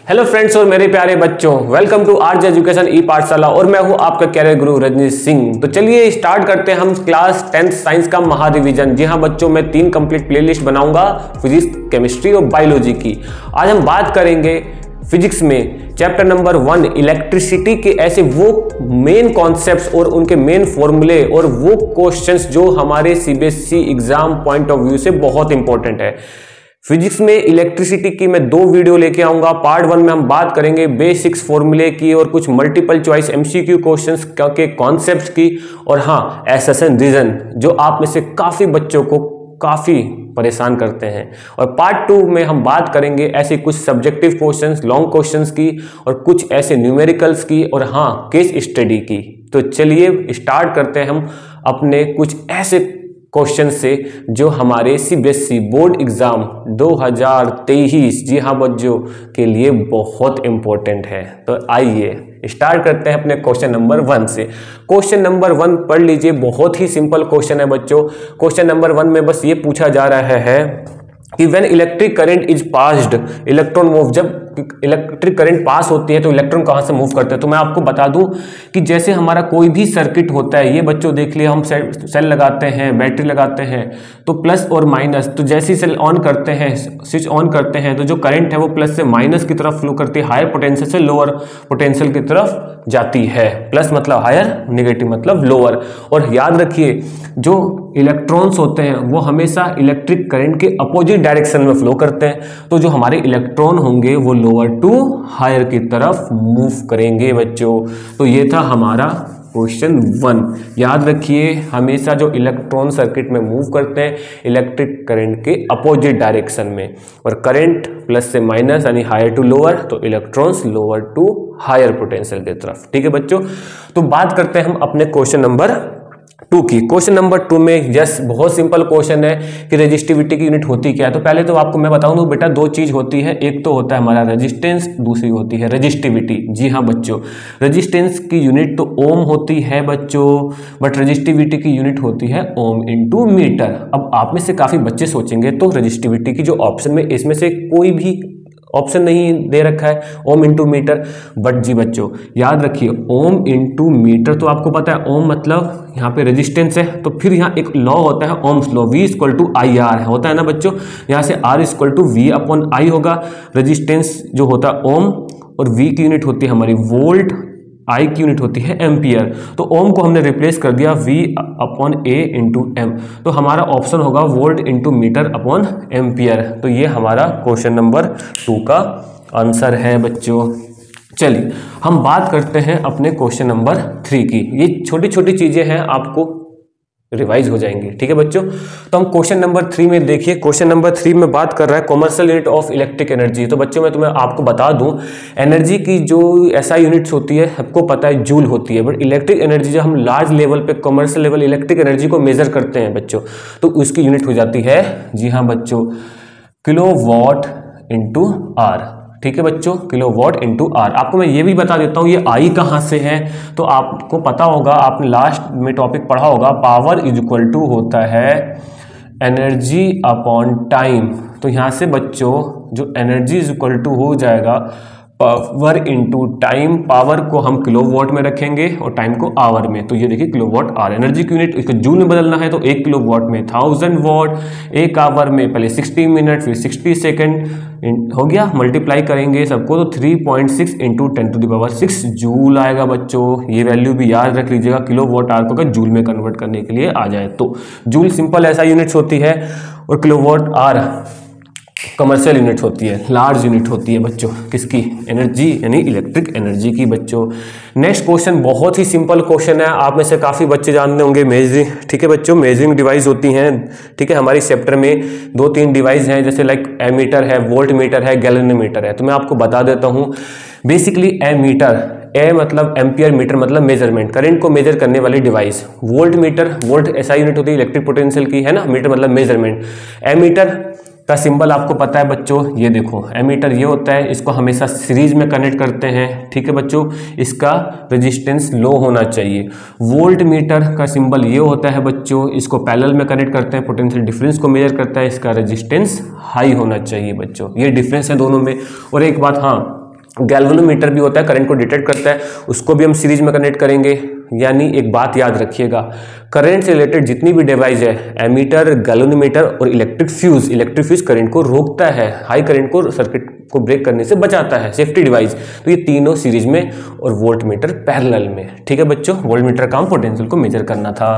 Hello friends और मेरे प्यारे बच्चों, वेलकम टू आर्ज एजुकेशन ई पाठशाला और मैं हूं आपका कैरियर गुरु रजनीश सिंह। तो चलिए स्टार्ट करते हैं हम क्लास 10th साइंस का महाडिवीजन। जी हां बच्चों, मैं 3 कंप्लीट प्लेलिस्ट बनाऊंगा फिजिक्स, केमिस्ट्री और बायोलॉजी की। आज हम बात करेंगे फिजिक्स में चैप्टर नंबर 1 इलेक्ट्रिसिटी के ऐसे वो मेन कॉन्सेप्ट्स और उनके मेन फॉर्मूले और वो क्वेश्चंस जो हमारे CBSE exam point of view से बहुत इंपॉर्टेंट है। फिजिक्स में इलेक्ट्रिसिटी की मैं 2 वीडियो लेके आऊंगा। पार्ट 1 में हम बात करेंगे बेसिक्स फॉर्मूले की और कुछ मल्टीपल चॉइस एमसीक्यू क्वेश्चंस के कॉन्सेप्ट्स की, और हाँ एसेशन रीजन जो आप में से काफी बच्चों को काफी परेशान करते हैं। और पार्ट 2 में हम बात करेंगे ऐसे कुछ सब्जेक्टिव क्वेश्चंस, लॉन्ग क्वेश्चंस की और कुछ ऐसे न्यूमेरिकल्स की और हाँ केस स्टडी की। तो चलिए स्टार्ट करते हैं हम अपने कुछ ऐसे क्वेश्चन से जो हमारे सीबीएसई बोर्ड एग्जाम 2023 जी हाँ बच्चों के लिए बहुत इंपॉर्टेंट है। तो आइए स्टार्ट करते हैं अपने क्वेश्चन नंबर 1 से। क्वेश्चन नंबर 1 पढ़ लीजिए, बहुत ही सिंपल क्वेश्चन है बच्चों। क्वेश्चन नंबर 1 में बस ये पूछा जा रहा है कि when electric current is passed electron move, जब इलेक्ट्रिक करंट पास होती है तो इलेक्ट्रॉन कहां से मूव करते हैं। तो मैं आपको बता दूं कि जैसे हमारा कोई भी सर्किट होता है, ये बच्चों देख लिए, हम सेल लगाते हैं, बैटरी लगाते हैं, तो प्लस और माइनस, तो जैसे ही सेल ऑन करते हैं, स्विच ऑन करते हैं, तो जो करंट है वो प्लस से माइनस की तरफ फ्लो करती है, हायर पोटेंशियल से लोअर पोटेंशियल की तरफ जाती है। प्लस मतलब हायर, नेगेटिव मतलब लोअर। और याद रखिए जो इलेक्ट्रॉन्स होते हैं वो हमेशा इलेक्ट्रिक करंट के अपोजिट डायरेक्शन में फ्लो करते हैं, तो जो हमारे इलेक्ट्रॉन होंगे वो लोअर टू हायर की तरफ मूव करेंगे बच्चों। तो ये था हमारा क्वेश्चन 1। याद रखिए हमेशा जो इलेक्ट्रॉन सर्किट में मूव करते हैं इलेक्ट्रिक करंट के अपोजिट डायरेक्शन में, और करंट प्लस से माइनस यानी हायर टू लोअर, तो electrons lower to higher potential की तरफ। ठीक है बच्चों, तो बात करते हैं हम अपने क्वेश्चन नंबर 2 की। क्वेश्चन नंबर 2 में यस बहुत सिंपल क्वेश्चन है कि रेजिस्टिविटी की यूनिट होती क्या है। तो पहले तो आपको मैं बताऊं बेटा 2 चीज होती है, एक तो होता है हमारा रेजिस्टेंस, दूसरी होती है रेजिस्टिविटी। जी हाँ बच्चों, रेजिस्टेंस की यूनिट तो ओम होती है बच्चों, बट रेजिस्टिविटी की यूनिट होती है ओम इनटू मीटर। अब आप में से काफी बच्चे सोचेंगे तो रेजिस्टिविटी की जो ऑप्शन में इसमें से कोई भी ऑप्शन नहीं दे रखा है ओम इंटू मीटर, बट जी बच्चों याद रखिए ओम इंटू मीटर, तो आपको पता है ओम मतलब यहाँ पे रेजिस्टेंस है, तो फिर यहाँ एक लॉ होता है Ohm's law, V equal to I R होता है ना बच्चों। यहाँ से R equal to V upon I होगा। रेजिस्टेंस जो होता है ओम और V की यूनिट होती है हमारी वोल्ट, आई की यूनिट होती है एम्पियर। तो ओम को हमने रिप्लेस कर दिया V upon A into M, तो हमारा ऑप्शन होगा volt into meter upon ampere. तो ये हमारा क्वेश्चन नंबर 2 का आंसर है बच्चों। चलिए हम बात करते हैं अपने क्वेश्चन नंबर 3 की। ये छोटी छोटी चीजें हैं, आपको रिवाइज हो जाएंगी। ठीक है बच्चों, तो हम क्वेश्चन नंबर 3 में देखिए। क्वेश्चन नंबर 3 में बात कर रहा है commercial unit of electric energy. तो बच्चों मैं तुम्हें आपको बता दूं एनर्जी की जो एसआई यूनिट्स होती है सबको पता है जूल होती है, बट इलेक्ट्रिक एनर्जी जब हम लार्ज लेवल पे कॉमर्शियल लेवल इलेक्ट्रिक एनर्जी को मेजर करते हैं बच्चों, तो उसकी यूनिट हो जाती है जी हाँ बच्चों किलोवाट इंटू आर। ठीक है बच्चों, किलोवाट इंटू आर। आपको मैं ये भी बता देता हूँ ये आई कहाँ से है, तो आपको पता होगा, आपने लास्ट में टॉपिक पढ़ा होगा, पावर इज इक्वल टू होता है एनर्जी अपॉन टाइम। तो यहाँ से बच्चों जो एनर्जी इज इक्वल टू हो जाएगा पावर इंटू टाइम। पावर को हम किलोवाट में रखेंगे और टाइम को आवर में, तो ये देखिए किलोवाट आर। एनर्जी की यूनिट इसको जूल में बदलना है तो 1 किलोवाट में 1000 वाट, 1 आवर में पहले 60 मिनट फिर 60 सेकेंड हो गया, मल्टीप्लाई करेंगे सबको तो 3.6 इंटू 10⁻⁶ जूल आएगा बच्चों। ये वैल्यू भी याद रख लीजिएगा, किलोवाट आर को अगर जूल में कन्वर्ट करने के लिए आ जाए तो जूल सिंपल ऐसा यूनिट्स होती है, और किलोवाट आर कमर्शियल यूनिट होती है, लार्ज यूनिट होती है बच्चों किसकी, एनर्जी यानी इलेक्ट्रिक एनर्जी की बच्चों। नेक्स्ट क्वेश्चन बहुत ही सिंपल क्वेश्चन है, आप में से काफ़ी बच्चे जानते होंगे मेजरिंग। ठीक है बच्चों, मेजरिंग डिवाइस होती हैं। ठीक है, हमारी चैप्टर में 2-3 डिवाइस हैं, जैसे लाइक एमीटर है, वोल्ट मीटर है, गैल्वेनोमीटर है। तो मैं आपको बता देता हूँ बेसिकली एमीटर, ए मतलब एम्पियर, मीटर मतलब मेजरमेंट, करंट को मेजर करने वाली device. Volt meter, volt SI unit होती है इलेक्ट्रिक पोटेंशियल की, है ना, मीटर मतलब मेजरमेंट। एमीटर का सिंबल आपको पता है बच्चों, ये देखो एमीटर ये होता है, इसको हमेशा सीरीज में कनेक्ट करते हैं। ठीक है बच्चों, इसका रेजिस्टेंस लो होना चाहिए। वोल्ट मीटर का सिंबल ये होता है बच्चों, इसको पैरेलल में कनेक्ट करते हैं, पोटेंशियल डिफरेंस को मेजर करता है, इसका रेजिस्टेंस हाई होना चाहिए बच्चों। ये डिफरेंस है दोनों में। और एक बात हाँ, गैल्वेनोमीटर भी होता है, करंट को डिटेक्ट करता है, उसको भी हम सीरीज में कनेक्ट करेंगे। यानी एक बात याद रखिएगा, करंट से रिलेटेड जितनी भी डिवाइस है, एमीटर, गैल्वेनोमीटर और इलेक्ट्रिक फ्यूज करंट को रोकता है, हाई करंट को सर्किट को ब्रेक करने से बचाता है, सेफ्टी डिवाइस। तो ये तीनों सीरीज में और वोल्टमीटर पैरेलल में। ठीक है बच्चों, वोल्टमीटर का पोटेंशियल को मेजर करना था।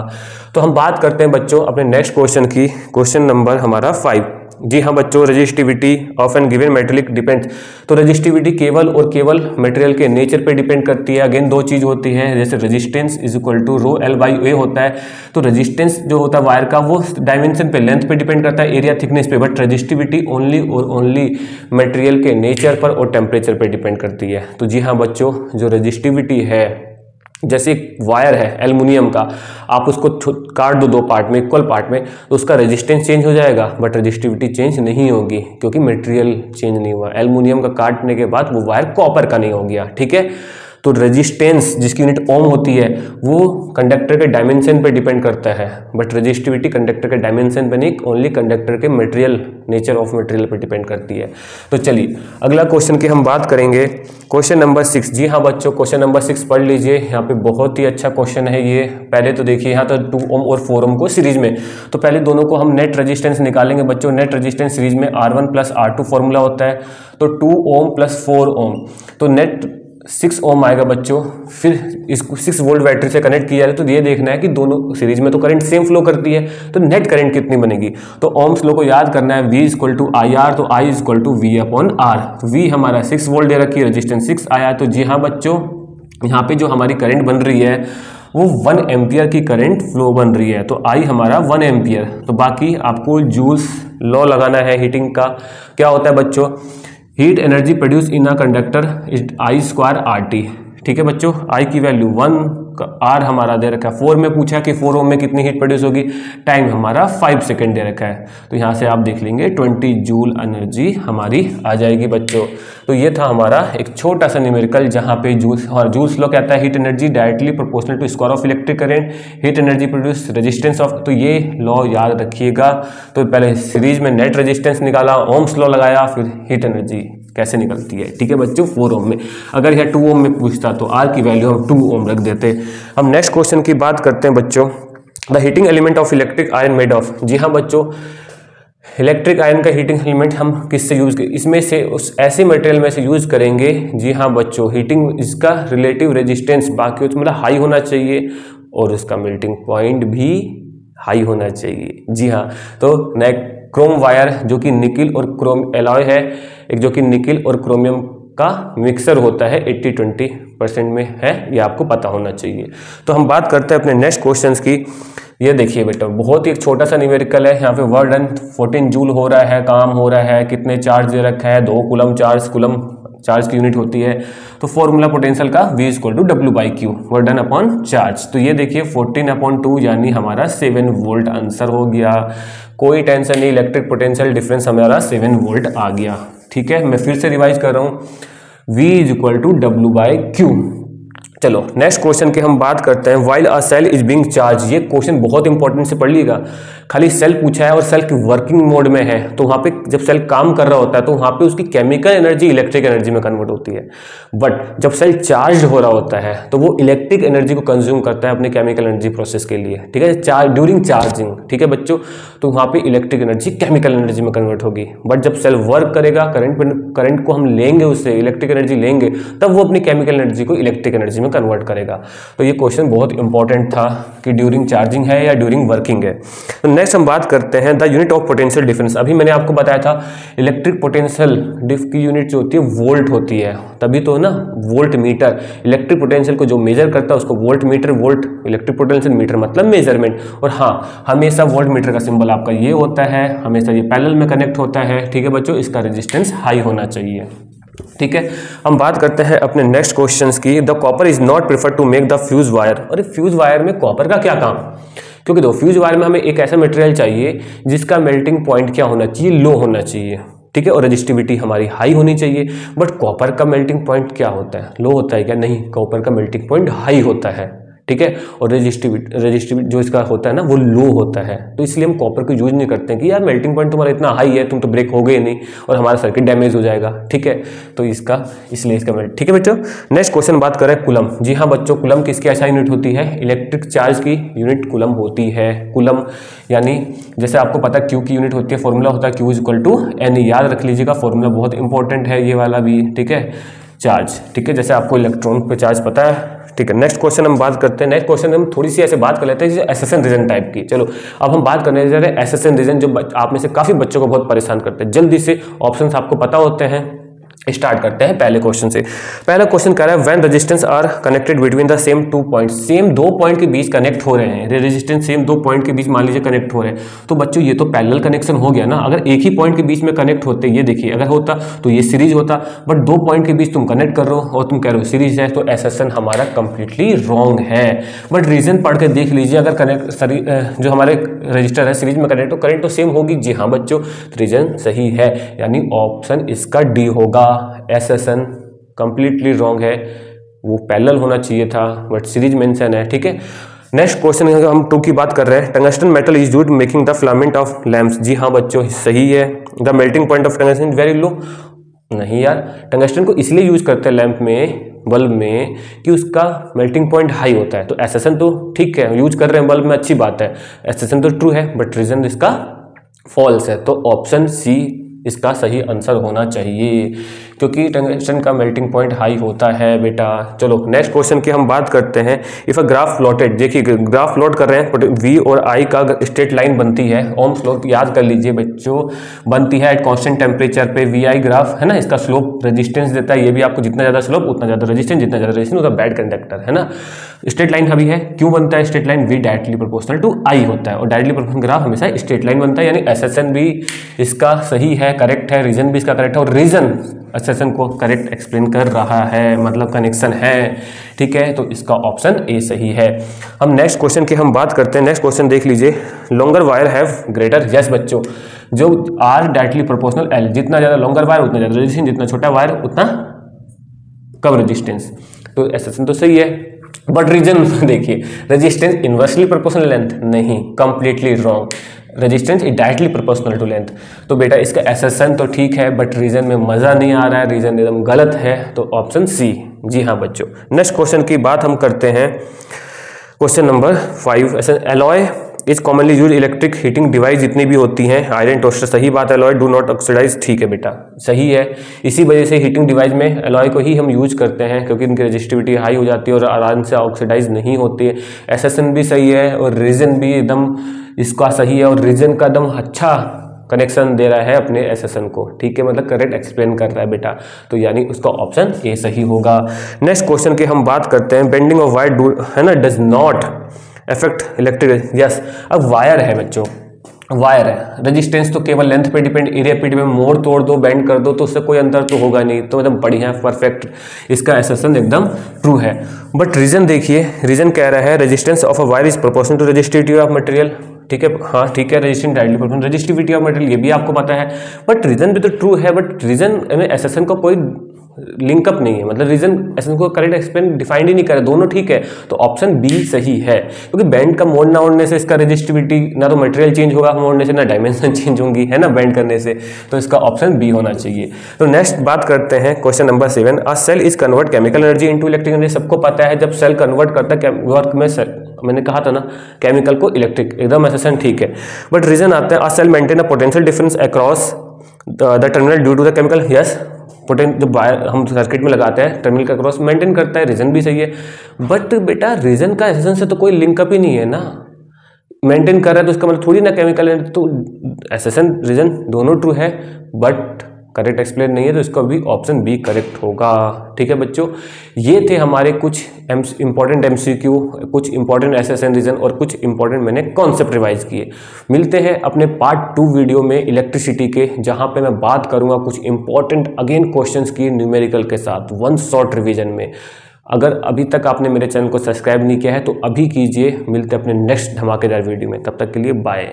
तो हम बात करते हैं बच्चों अपने नेक्स्ट क्वेश्चन की, क्वेश्चन नंबर हमारा 5। जी हाँ बच्चों, resistivity of an given material depends. तो रेजिस्टिविटी केवल और केवल मटेरियल के नेचर पे डिपेंड करती है। अगेन दो चीज होती है, जैसे resistance is equal to rho L by A होता है। तो रेजिस्टेंस जो होता है वायर का, वो डायमेंशन पे, लेंथ पे डिपेंड करता है, एरिया थिकनेस पे। बट रेजिस्टिविटी ओनली और ओनली मटेरियल के नेचर पर और टेम्परेचर पे डिपेंड करती है। तो जी हाँ बच्चों, जो रेजिस्टिविटी है, जैसे एक वायर है एल्युमिनियम का, आप उसको काट दो 2 पार्ट में, इक्वल पार्ट में, तो उसका रेजिस्टेंस चेंज हो जाएगा बट रेजिस्टिविटी चेंज नहीं होगी, क्योंकि मटेरियल चेंज नहीं हुआ। एल्युमिनियम का काटने के बाद वो वायर कॉपर का नहीं हो गया। ठीक है, तो रेजिस्टेंस जिसकी यूनिट ओम होती है वो कंडक्टर के डायमेंशन पे डिपेंड करता है, बट रेजिस्टिविटी कंडक्टर के डायमेंशन पे नहीं, ओनली कंडक्टर के मटेरियल, नेचर ऑफ मटेरियल पे डिपेंड करती है। तो चलिए अगला क्वेश्चन की हम बात करेंगे, क्वेश्चन नंबर 6। जी हाँ बच्चों, क्वेश्चन नंबर 6 पढ़ लीजिए, यहाँ पे बहुत ही अच्छा क्वेश्चन है ये। पहले तो देखिए यहाँ तो 2 ओम और 4 ओम को सीरीज में, तो पहले दोनों को हम नेट रेजिस्टेंस निकालेंगे बच्चों। नेट रेजिस्टेंस सीरीज में R1 प्लस R2 फॉर्मूला होता है, तो 2 ओम प्लस 4 ओम, तो नेट 6 ओम आएगा बच्चों। फिर इसको 6 वोल्ट बैटरी से कनेक्ट किया है, तो ये देखना है कि दोनों सीरीज में तो करंट सेम फ्लो करती है, तो नेट करंट कितनी बनेगी। तो ओम्स लॉ को याद करना है, V equal to I R, तो I equal to V upon R। V हमारा 6 वोल्ट दे रखी है, रेजिस्टेंस 6 आया। तो जी हाँ बच्चों, यहाँ पे जो हमारी करंट बन रही है वो 1 एम्पियर की करंट फ्लो बन रही है, तो I हमारा 1 एम्पियर। तो बाकी आपको जूल्स लॉ लगाना है हीटिंग का। क्या होता है बच्चों, heat energy produce in a conductor is I square RT। ठीक है बच्चों, I की वैल्यू 1, R हमारा दे रखा है 4 में, पूछा कि 4 ओम में कितनी हीट प्रोड्यूस होगी, टाइम हमारा 5 सेकेंड दे रखा है, तो यहाँ से आप देख लेंगे 20 जूल एनर्जी हमारी आ जाएगी बच्चों। तो ये था हमारा एक छोटा सा न्यूमेरिकल, जहाँ पे जूल्स लॉ कहता है heat energy directly proportional to square of electric current, heat energy produce resistance of. तो ये लॉ याद रखिएगा। तो पहले सीरीज में नेट रेजिस्टेंस निकाला, ओम्स लॉ लगाया, फिर हीट एनर्जी कैसे निकलती है। ठीक है बच्चों, 4 ओम में। अगर यह 2 ओम में पूछता तो R की वैल्यू हम 2 ओम रख देते। हम नेक्स्ट क्वेश्चन की बात करते हैं बच्चों, the heating element of electric iron made of. जी हाँ बच्चों, इलेक्ट्रिक आयरन का हीटिंग एलिमेंट हम किससे यूज करें, इसमें से उस ऐसे मटेरियल में से यूज करेंगे। जी हाँ बच्चों, हीटिंग इसका रिलेटिव रेजिस्टेंस बाकी मतलब हाई होना चाहिए और उसका मेल्टिंग पॉइंट भी हाई होना चाहिए। जी हाँ, तो क्रोम वायर जो कि निकिल और क्रोम एलॉय है, एक जो कि निकिल और क्रोमियम का मिक्सर होता है, 80-20% में है, ये आपको पता होना चाहिए। तो हम बात करते हैं अपने नेक्स्ट क्वेश्चंस की। ये देखिए बेटा, बहुत ही एक छोटा सा न्यूमेरिकल है। यहाँ पे वर्क डन 14 जूल हो रहा है, काम हो रहा है, कितने चार्ज दे रखा है, 2 कूलम चार्ज, कूलम चार्ज की यूनिट होती है। तो फॉर्मूला पोटेंशियल का V equal to W/Q, work done upon charge. तो ये देखिए 14/2 यानी हमारा 7 वोल्ट आंसर हो गया। कोई टेंशन नहीं, इलेक्ट्रिक पोटेंशियल डिफरेंस हमारा 7 वोल्ट आ गया। ठीक है, मैं फिर से रिवाइज कर रहा हूँ, V इक्वल टू W/Q। चलो नेक्स्ट क्वेश्चन की हम बात करते हैं, while a cell is being charge. ये क्वेश्चन बहुत इंपॉर्टेंट से पढ़ लीजिएगा। खाली सेल पूछा है और सेल की वर्किंग मोड में है, तो वहाँ पे जब सेल काम कर रहा होता है तो वहाँ पे उसकी केमिकल एनर्जी इलेक्ट्रिक एनर्जी में कन्वर्ट होती है। बट जब सेल चार्ज हो रहा होता है तो वो इलेक्ट्रिक एनर्जी को कंज्यूम करता है अपने केमिकल एनर्जी प्रोसेस के लिए। ठीक है, ड्यूरिंग चार्जिंग। ठीक है बच्चों, तो वहाँ पे इलेक्ट्रिक एनर्जी केमिकल एनर्जी में कन्वर्ट होगी। बट जब सेल वर्क करेगा, करंट को हम लेंगे, उससे इलेक्ट्रिक एनर्जी लेंगे, तब वो अपनी केमिकल एनर्जी को इलेक्ट्रिक एनर्जी में कन्वर्ट करेगा। तो ये क्वेश्चन बहुत इंपॉर्टेंट था कि ड्यूरिंग चार्जिंग है या ड्यूरिंग वर्किंग है। तो नेक्स्ट हम बात करते हैं the unit of potential difference. अभी मैंने आपको बताया था इलेक्ट्रिक पोटेंशियल डिफ की यूनिट जो होती है वोल्ट होती है, तभी तो ना वोल्ट मीटर। इलेक्ट्रिक पोटेंशियल को जो मेजर करता है उसको volt meter, volt electric potential, meter मतलब मेजरमेंट। और हाँ, हमेशा वोल्ट मीटर का सिंबल आपका ये होता है, हमेशा ये पैरेलल में कनेक्ट होता है। ठीक है बच्चों, इसका रेजिस्टेंस हाई होना चाहिए। ठीक है, हम बात करते हैं अपने नेक्स्ट क्वेश्चंस की। The copper is not prefer to make the fuse wire. अरे फ्यूज वायर में कॉपर का क्या काम, क्योंकि दो फ्यूज वायर में हमें एक ऐसा मटेरियल चाहिए जिसका मेल्टिंग पॉइंट क्या होना चाहिए, लो होना चाहिए। ठीक है, और रेजिस्टिविटी हमारी हाई होनी चाहिए। बट कॉपर का मेल्टिंग पॉइंट क्या होता है, लो होता है क्या? नहीं, कॉपर का मेल्टिंग पॉइंट हाई होता है। ठीक है। और रेजिस्टिविटी जो इसका होता है ना वो लो होता है, तो इसलिए हम कॉपर को यूज नहीं करते हैं कि यार मेल्टिंग पॉइंट तुम्हारा इतना हाई है, तुम तो ब्रेक हो गए नहीं और हमारा सर्किट डैमेज हो जाएगा, ठीक है। तो इसका इसलिए इसका मेल्ट, ठीक है बच्चों। नेक्स्ट क्वेश्चन बात करें कूलम। जी हाँ बच्चों, कूलम किसकी ऐसा यूनिट होती है? इलेक्ट्रिक चार्ज की यूनिट कूलम होती है। कूलम यानी जैसे आपको पता है क्यू की यूनिट होती है, फॉर्मूला होता है क्यू इक्वल टू एन, याद रख लीजिएगा, फॉर्मूला बहुत इंपॉर्टेंट है ये वाला भी, ठीक है। चार्ज, ठीक है, जैसे आपको इलेक्ट्रॉन पे चार्ज पता है, ठीक है। नेक्स्ट क्वेश्चन हम बात करते हैं। नेक्स्ट क्वेश्चन हम थोड़ी सी ऐसे बात कर लेते हैं जैसे एसेसन रीजन टाइप की। चलो अब हम बात करने जा रहे हैं एसेसन रीजन, जो आप में से काफी बच्चों को बहुत परेशान करते हैं। जल्दी से ऑप्शंस आपको पता होते हैं, स्टार्ट करते हैं पहले क्वेश्चन से। पहला क्वेश्चन कह रहा है when resistance R connected between the same 2 points, same 2 point के बीच कनेक्ट हो रहे हैं, रेजिस्टेंस सेम 2 पॉइंट के बीच मान लीजिए कनेक्ट हो रहे हैं, तो बच्चों ये तो पैरेलल कनेक्शन हो गया ना। अगर एक ही पॉइंट के बीच में कनेक्ट होते, ये देखिए अगर होता तो ये सीरीज होता, बट 2 पॉइंट के बीच तुम कनेक्ट कर रहे हो और तुम कह रहे हो सीरीज है, तो एसेसन हमारा कंप्लीटली रॉन्ग है। बट रीजन पढ़ के देख लीजिए, अगर कनेक्ट जो हमारे रजिस्टर है सीरीज में कनेक्ट तो करंट तो सेम होगी। जी हाँ बच्चों, रीजन सही है, यानी ऑप्शन इसका डी होगा। एसेसन कंप्लीटली रॉन्ग है, वो पैरेलल होना चाहिए था बट सीरीज मेंशन है, ठीक है। नेक्स्ट क्वेश्चन हम 2 की बात कर रहे हैं। Tungsten metal is used making the filament of lamps. जी हाँ बच्चों सही है। The melting point of tungsten is very low. नहीं यार, टंगस्टन को इसलिए यूज करते हैं लैंप में, बल्ब में, कि उसका मेल्टिंग पॉइंट हाई होता है। तो एसेसन तो ठीक है, यूज कर रहे हैं बल्ब में, अच्छी बात है, एसेसन तो ट्रू है, बट रीजन इसका फॉल्स है। तो ऑप्शन सी इसका सही आंसर होना चाहिए, क्योंकि टंगस्टन का मेल्टिंग पॉइंट हाई होता है बेटा। चलो नेक्स्ट क्वेश्चन की हम बात करते हैं। इफ अ ग्राफ प्लॉटेड, देखिए ग्राफ प्लॉट कर रहे हैं, वी और आई का स्ट्रेट लाइन बनती है, ओम्स लॉ याद कर लीजिए बच्चों, बनती है एट कांस्टेंट टेम्परेचर पे। वी आई ग्राफ है ना, इसका स्लोप रेजिस्टेंस देता है, ये भी आपको जितना ज्यादा स्लोप उतना ज्यादा रेजिस्टेंस, जितना ज्यादा रेजिस्टेंस उतना बैड कंडक्टर, है ना। स्ट्रेट लाइन अभी है, क्यों बनता है straight line? V directly proportional to I होता है, और डायरेक्टली प्रोपोर्शनल ग्राफ हमेशा स्ट्रेट लाइन बनता है, यानी एसेसन भी इसका सही है, करेक्ट है, रीजन भी इसका करेक्ट है, और रीजन एसेसन को करेक्ट एक्सप्लेन कर रहा है, मतलब कनेक्शन है, ठीक है। तो इसका ऑप्शन ए सही है। हम नेक्स्ट क्वेश्चन की हम बात करते हैं। नेक्स्ट क्वेश्चन देख लीजिए, longer wire have greater, yes बच्चों, जो आर डायरेक्टली प्रोपोर्शनल एल, जितना ज्यादा लॉन्गर वायर उतना ज्यादा रेजिस्टेंस, जितना छोटा वायर उतना कम रेजिस्टेंस, तो एसेसन तो सही है। बट रीजन देखिए, रेजिस्टेंस इनवर्सली प्रोपोर्शनल लेंथ, नहीं, completely wrong, resistance is directly proportional to length. तो बेटा इसका एसेसन तो ठीक है, बट रीजन में मजा नहीं आ रहा है, रीजन एकदम गलत है, तो ऑप्शन सी। जी हाँ बच्चों, नेक्स्ट क्वेश्चन की बात हम करते हैं। Question number 5, alloy is commonly use electric heating device जितनी भी होती हैं, आयरन टोस्टर, सही बात है, एलॉय डू नॉट ऑक्सीडाइज, ठीक है बेटा सही है। इसी वजह से हीटिंग डिवाइस में एलॉय को ही हम यूज करते हैं, क्योंकि इनकी रेजिस्टिविटी हाई हो जाती है और आराम से ऑक्सीडाइज नहीं होती है। एसेसन भी सही है और रीजन भी एकदम इसका सही है, और रीजन का एकदम अच्छा कनेक्शन दे रहा है अपने एसेसन को, ठीक है, मतलब करेक्ट एक्सप्लेन कर रहा है बेटा, तो यानी उसका ऑप्शन ए सही होगा। नेक्स्ट क्वेश्चन की हम बात करते हैं। बेंडिंग ऑफ वायर है ना, does not affect electric, yes. अब वायर है बच्चों, वायर है, रेजिस्टेंस तो केवल लेंथ पे डिपेंड, एरिया पे डिपेंड, मोड़ तोड़ दो, बेंड कर दो तो उससे कोई अंतर तो होगा नहीं, तो एकदम बढ़िया परफेक्ट, इसका एसेसन एकदम ट्रू है। बट रीजन देखिए, रीजन कह रहा है resistance of a wire is proportional to resistivity of material, ठीक है, हाँ ठीक है, resistance directly proportional resistivity of material, ये भी आपको पता है, बट रीजन भी तो ट्रू है, बट रीजन में एसेसन का कोई लिंकअप नहीं है, मतलब रीजन एसेसन को करेक्ट एक्सप्लेन डिफाइंड ही नहीं करे, दोनों ठीक है, तो ऑप्शन बी सही है, क्योंकि बेंड का मोड़ ना होने से इसका रेजिस्टिविटी ना तो मटेरियल चेंज होगा मोड़ने से, ना डायमेंशन चेंज होंगी, है ना, बेंड करने से, तो इसका ऑप्शन बी होना चाहिए। तो नेक्स्ट बात करते हैं question number 7, a cell is convert chemical energy into electric energy. सबको पता है जब सेल कन्वर्ट करता है वर्क में, मैंने कहा था ना, केमिकल को इलेक्ट्रिक, एकदम एसेसन ठीक है, बट रीजन आता है a cell maintain a potential difference across the terminal due to the chemical, yes, जब वायर हम सर्किट में लगाते हैं टर्मिनल का क्रॉस मेंटेन करता है, रीजन भी सही है, बट बेटा रीजन का एसेसन से तो कोई लिंकअप ही नहीं है ना, मेंटेन कर रहा है तो उसका मतलब थोड़ी ना केमिकल है, तो एसेसन रीजन दोनों ट्रू है, बट करेक्ट एक्सप्लेन नहीं है, तो इसका भी ऑप्शन बी करेक्ट होगा, ठीक है बच्चों। ये थे हमारे कुछ इंपॉर्टेंट एमसीक्यू, कुछ इंपॉर्टेंट एसेसन रीजन और कुछ इंपॉर्टेंट मैंने कॉन्सेप्ट रिवाइज किए। मिलते हैं अपने पार्ट 2 वीडियो में इलेक्ट्रिसिटी के, जहां पे मैं बात करूंगा कुछ इंपॉर्टेंट अगेन क्वेश्चंस की न्यूमेरिकल के साथ, वन शॉर्ट रिवीजन में। अगर अभी तक आपने मेरे चैनल को सब्सक्राइब नहीं किया है तो अभी कीजिए। मिलते हैं अपने नेक्स्ट धमाकेदार वीडियो में, तब तक के लिए बाय।